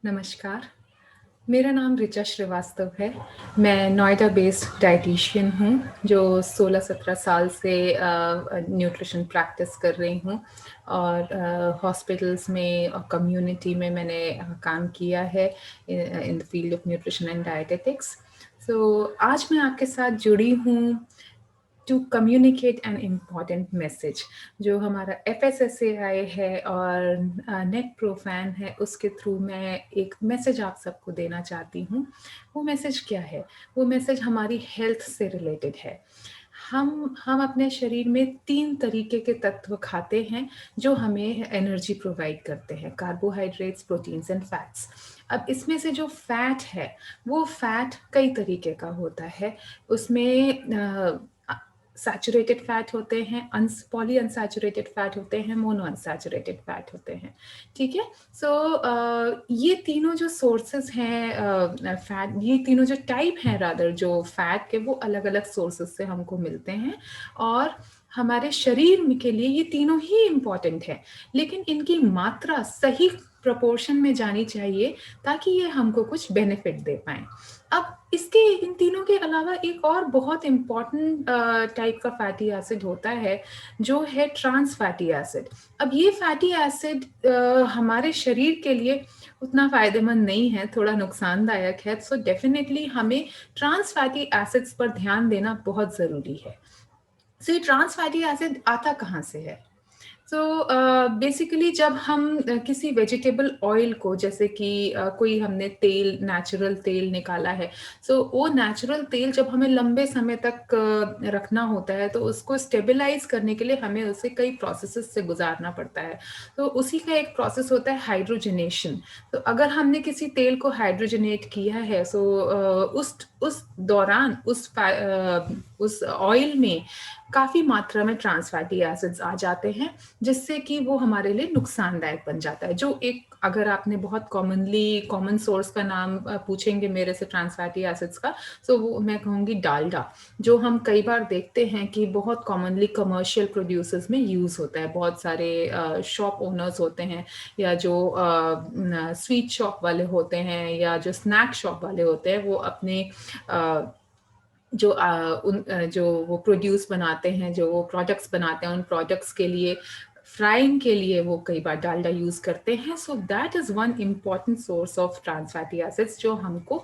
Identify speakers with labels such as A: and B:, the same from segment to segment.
A: नमस्कार, मेरा नाम ऋचा श्रीवास्तव है। मैं नोएडा बेस्ड डायटीशियन हूँ, जो 16-17 साल से न्यूट्रिशन प्रैक्टिस कर रही हूँ और हॉस्पिटल्स में और कम्युनिटी में मैंने काम किया है in the field of nutrition and dietetics. So आज मैं आपके साथ जुड़ी हूँ to communicate an important message. जो हमारा FSSAI है और नेट प्रोफैन है, उसके थ्रू मैं एक मैसेज आप सबको देना चाहती हूँ। वो मैसेज क्या है? वो मैसेज हमारी हेल्थ से रिलेटेड है। हम अपने शरीर में 3 तरीके के तत्व खाते हैं जो हमें एनर्जी प्रोवाइड करते हैं: कार्बोहाइड्रेट्स, प्रोटीन्स एंड फैट्स। अब इसमें से जो फैट है, वो फैट कई तरीके का होता है। उसमें सैचुरेटेड फैट होते हैं, पॉली अनसैचुरेटेड फैट होते हैं, मोनो अनसैचुरेटेड फैट होते हैं। ठीक है। सो ये तीनों जो सोर्सेज हैं फैट, ये तीनों जो टाइप हैं रादर जो फैट के, वो अलग अलग सोर्सेज से हमको मिलते हैं और हमारे शरीर के लिए ये तीनों ही इम्पॉर्टेंट है, लेकिन इनकी मात्रा सही प्रोपोर्शन में जानी चाहिए ताकि ये हमको कुछ बेनिफिट दे पाए। अब इसके इन तीनों के अलावा एक और बहुत इम्पॉर्टेंट टाइप का फैटी एसिड होता है, जो है ट्रांस फैटी एसिड। अब ये फैटी एसिड हमारे शरीर के लिए उतना फायदेमंद नहीं है, थोड़ा नुकसानदायक है। सो डेफिनेटली हमें ट्रांस फैटी एसिड्स पर ध्यान देना बहुत ज़रूरी है। सो ये ट्रांस फैटी एसिड आता कहाँ से है? सो बेसिकली जब हम किसी वेजिटेबल ऑयल को, जैसे कि कोई हमने तेल, नेचुरल तेल निकाला है, सो वो नेचुरल तेल जब हमें लंबे समय तक रखना होता है, तो उसको स्टेबलाइज करने के लिए हमें उसे कई प्रोसेसेस से गुजारना पड़ता है। तो उसी का एक प्रोसेस होता है हाइड्रोजनेशन। तो अगर हमने किसी तेल को हाइड्रोजनेट किया है, सो उस दौरान उस ऑयल में काफ़ी मात्रा में ट्रांस फैटी एसिड्स आ जाते हैं, जिससे कि वो हमारे लिए नुकसानदायक बन जाता है। जो एक, अगर आपने बहुत कॉमन सोर्स का नाम पूछेंगे मेरे से ट्रांस फैटी एसिड्स का, तो वो मैं कहूँगी डालडा, जो हम कई बार देखते हैं कि बहुत कॉमनली कमर्शियल प्रोड्यूसर्स में यूज़ होता है। बहुत सारे शॉप ओनर्स होते हैं, या जो स्वीट शॉप वाले होते हैं, या जो स्नैक शॉप वाले होते हैं, वो अपने जो वो प्रोड्यूस बनाते हैं, जो वो प्रोडक्ट्स बनाते हैं, उन प्रोडक्ट्स के लिए फ्राइंग के लिए वो कई बार डालडा यूज़ करते हैं। So that is one important source of trans fatty acids, जो हमको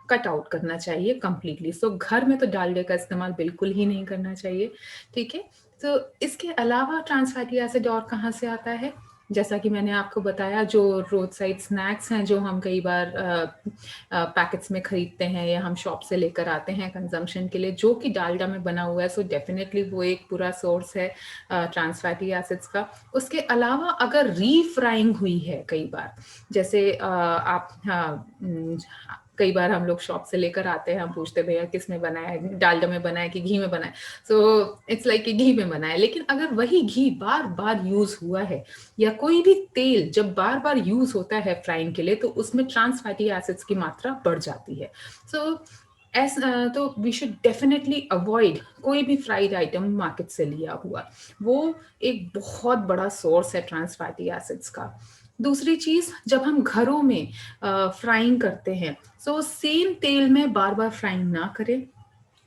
A: कट आउट करना चाहिए कंप्लीटली। सो घर में तो डालडे का इस्तेमाल बिल्कुल ही नहीं करना चाहिए। ठीक है। तो इसके अलावा ट्रांस फैटी एसिड और कहाँ से आता है? जैसा कि मैंने आपको बताया, जो रोड साइड स्नैक्स हैं, जो हम कई बार पैकेट्स में खरीदते हैं या हम शॉप से लेकर आते हैं कंजम्पशन के लिए, जो कि डालडा में बना हुआ है, सो डेफिनेटली वो एक पूरा सोर्स है ट्रांस फैटी एसिड्स का। उसके अलावा अगर रीफ्राइंग हुई है कई बार, जैसे कई बार हम लोग शॉप से लेकर आते हैं, हम पूछते भैया किस में बनाया है, डालडा में बनाया है कि घी में बनाया है? सो इट्स लाइक कि घी में बनाया है। लेकिन अगर वही घी बार बार यूज हुआ है, या कोई भी तेल जब बार बार यूज होता है फ्राइंग के लिए, तो उसमें ट्रांस फैटी एसिड्स की मात्रा बढ़ जाती है। सो तो वी शुड डेफिनेटली अवॉइड कोई भी फ्राइड आइटम मार्केट से लिया हुआ। वो एक बहुत बड़ा सोर्स है ट्रांस फैटी एसिड्स का। दूसरी चीज, जब हम घरों में फ्राइंग करते हैं, सो सेम तेल में बार बार फ्राइंग ना करें।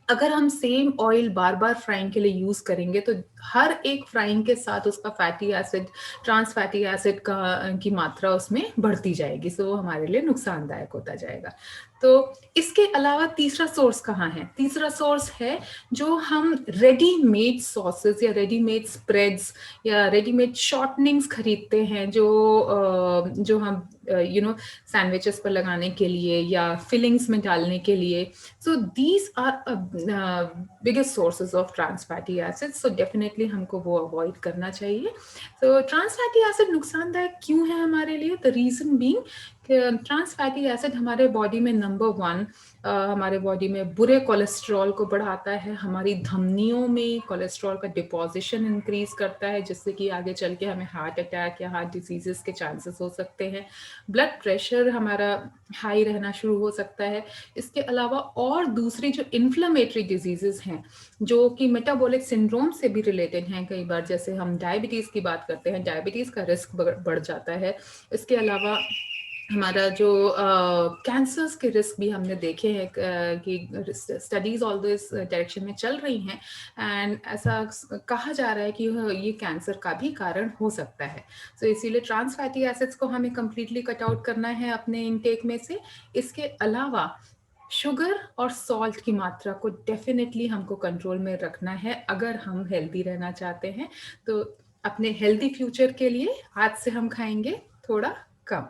A: अगर हम सेम ऑयल बार बार फ्राइंग के लिए यूज करेंगे, तो हर एक फ्राइंग के साथ उसका fatty acid, trans fatty acid की मात्रा उसमें बढ़ती जाएगी। सो वो हमारे लिए नुकसानदायक होता जाएगा। तो इसके अलावा तीसरा सोर्स कहाँ है? तीसरा सोर्स है जो हम रेडीमेड सॉसेस या रेडीमेड स्प्रेड्स या रेडीमेड शॉर्टनिंग्स खरीदते हैं, जो हम सैंडविचेस पर लगाने के लिए या फिलिंग्स में डालने के लिए। So these are biggest sources of trans fatty acid. So definitely हमको वो अवॉइड करना चाहिए। तो ट्रांस फैटी एसिड नुकसानदायक क्यों है हमारे लिए? The reason being trans fatty acid हमारे बॉडी में नंबर वन, हमारे बॉडी में बुरे कोलेस्ट्रॉल को बढ़ाता है, हमारी धमनियों में कोलेस्ट्रॉल का डिपॉजिशन इंक्रीज करता है, जिससे कि आगे चल के हमें हार्ट अटैक या हार्ट डिजीजेस के चांसेस हो सकते हैं। ब्लड प्रेशर हमारा हाई रहना शुरू हो सकता है। इसके अलावा और दूसरी जो इन्फ्लेमेटरी डिजीजेस हैं, जो कि मेटाबॉलिक सिंड्रोम से भी रिलेटेड हैं कई बार, जैसे हम डायबिटीज की बात करते हैं, डायबिटीज का रिस्क बढ़ जाता है। इसके अलावा हमारा जो कैंसर्स के रिस्क भी हमने देखे हैं कि स्टडीज ऑल इस डायरेक्शन में चल रही हैं एंड ऐसा कहा जा रहा है कि ये कैंसर का भी कारण हो सकता है। सो इसीलिए ट्रांस फैटी एसिड्स को हमें कंप्लीटली कट आउट करना है अपने इनटेक में से। इसके अलावा शुगर और सॉल्ट की मात्रा को डेफिनेटली हमको कंट्रोल में रखना है अगर हम हेल्दी रहना चाहते हैं। तो अपने हेल्दी फ्यूचर के लिए आज से हम खाएंगे थोड़ा कम।